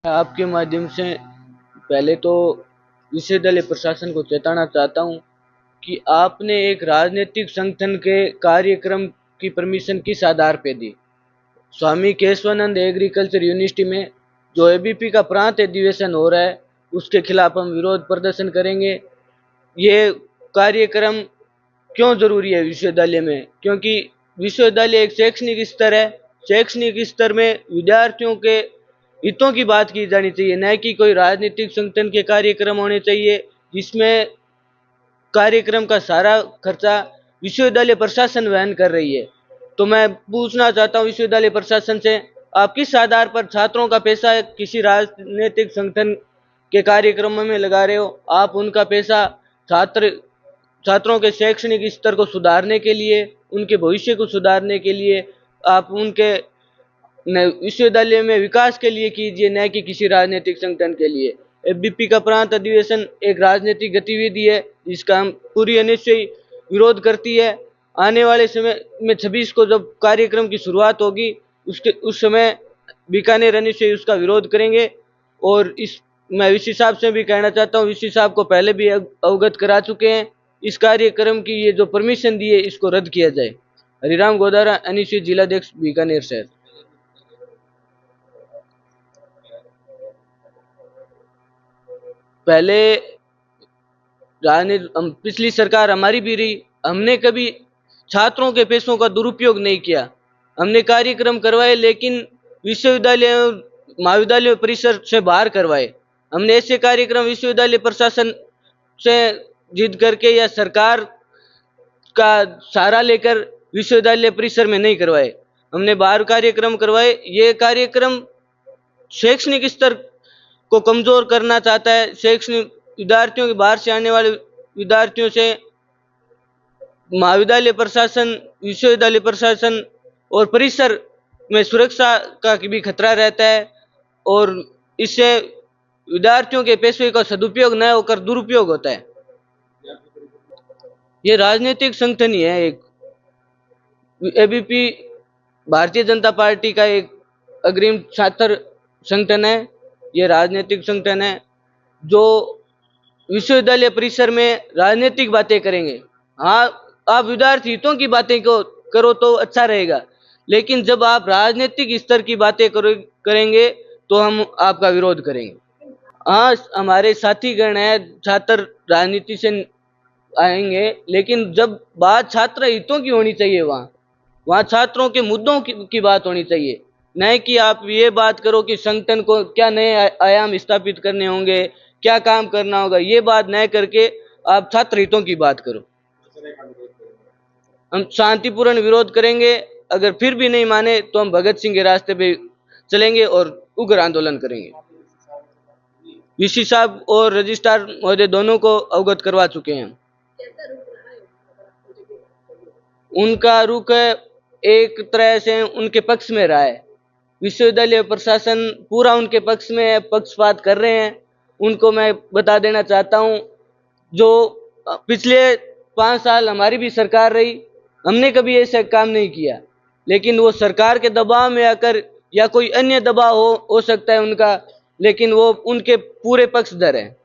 आपके माध्यम से पहले तो विश्वविद्यालय प्रशासन को चेताना चाहता हूँ कि आपने एक राजनीतिक संगठन के कार्यक्रम की परमिशन किस आधार पे दी। स्वामी केशवानंद एग्रीकल्चर यूनिवर्सिटी में जो एबीपी का प्रांत अधिवेशन हो रहा है उसके खिलाफ हम विरोध प्रदर्शन करेंगे। ये कार्यक्रम क्यों जरूरी है विश्वविद्यालय में? क्योंकि विश्वविद्यालय एक शैक्षणिक स्तर है। शैक्षणिक स्तर में विद्यार्थियों के हितों की बात की जानी चाहिए, न कि कोई राजनीतिक संगठन के कार्यक्रम होने चाहिए जिसमें कार्यक्रम का सारा खर्चा विश्वविद्यालय प्रशासन वहन कर रही है। तो मैं पूछना चाहता हूँ विश्वविद्यालय प्रशासन से, आप किस आधार पर छात्रों का पैसा किसी राजनीतिक संगठन के कार्यक्रमों में लगा रहे हो? आप उनका पैसा छात्रों के शैक्षणिक स्तर को सुधारने के लिए, उनके भविष्य को सुधारने के लिए, आप उनके विश्वविद्यालय में विकास के लिए कीजिए, न कि किसी राजनीतिक संगठन के लिए। एबीपी का प्रांत अधिवेशन एक राजनीतिक गतिविधि है जिसका हम पूरी निश्चय विरोध करती है। आने वाले समय में 26 को जब कार्यक्रम की शुरुआत होगी उस समय बीकानेर निश्चय उसका विरोध करेंगे। और मैं वीसी साहब से भी कहना चाहता हूँ, वीसी साहब को पहले भी अवगत करा चुके हैं, इस कार्यक्रम की ये जो परमिशन दी है इसको रद्द किया जाए। हरिराम गोदारा, अनिश्चित जिलाध्यक्ष, बीकानेर शहर। पहले राजनीति पिछली सरकार हमारी भी रही, हमने कभी छात्रों के पैसों का दुरुपयोग नहीं किया। हमने कार्यक्रम करवाए लेकिन विश्वविद्यालय महाविद्यालय परिसर से बाहर करवाए। हमने ऐसे कार्यक्रम विश्वविद्यालय प्रशासन से जिद करके या सरकार का सहारा लेकर विश्वविद्यालय परिसर में नहीं करवाए, हमने बाहर कार्यक्रम करवाए। ये कार्यक्रम शैक्षणिक स्तर को कमजोर करना चाहता है। शैक्षणिक विद्यार्थियों के बाहर से आने वाले विद्यार्थियों से महाविद्यालय प्रशासन, विश्वविद्यालय प्रशासन और परिसर में सुरक्षा का भी खतरा रहता है और इससे विद्यार्थियों के पैसे का सदुपयोग न होकर दुरुपयोग होता है। ये राजनीतिक संगठन ही है। एक एबीपी भारतीय जनता पार्टी का एक अग्रिम छात्र संगठन है। ये राजनीतिक संगठन है जो विश्वविद्यालय परिसर में राजनीतिक बातें करेंगे। हाँ, आप विद्यार्थी हितों की बातें को करो तो अच्छा रहेगा, लेकिन जब आप राजनीतिक स्तर की बातें करेंगे तो हम आपका विरोध करेंगे। हाँ, हमारे साथीगण है छात्र राजनीति से आएंगे, लेकिन जब बात छात्र हितों की होनी चाहिए, वहाँ छात्रों के मुद्दों की बात होनी चाहिए, न कि आप ये बात करो कि संगठन को क्या नए आयाम स्थापित करने होंगे, क्या काम करना होगा। ये बात न करके आप छात्र हितों की बात करो। हम शांतिपूर्ण विरोध करेंगे। अगर फिर भी नहीं माने तो हम भगत सिंह के रास्ते पे चलेंगे और उग्र आंदोलन करेंगे। वीसी साहब और रजिस्ट्रार महोदय दोनों को अवगत करवा चुके हैं। उनका रुख एक तरह से उनके पक्ष में रहा है। विश्वविद्यालय प्रशासन पूरा उनके पक्ष में है, पक्षपात कर रहे हैं। उनको मैं बता देना चाहता हूं, जो पिछले 5 साल हमारी भी सरकार रही, हमने कभी ऐसा काम नहीं किया, लेकिन वो सरकार के दबाव में आकर या कोई अन्य दबाव हो सकता है उनका, लेकिन वो उनके पूरे पक्षधर हैं।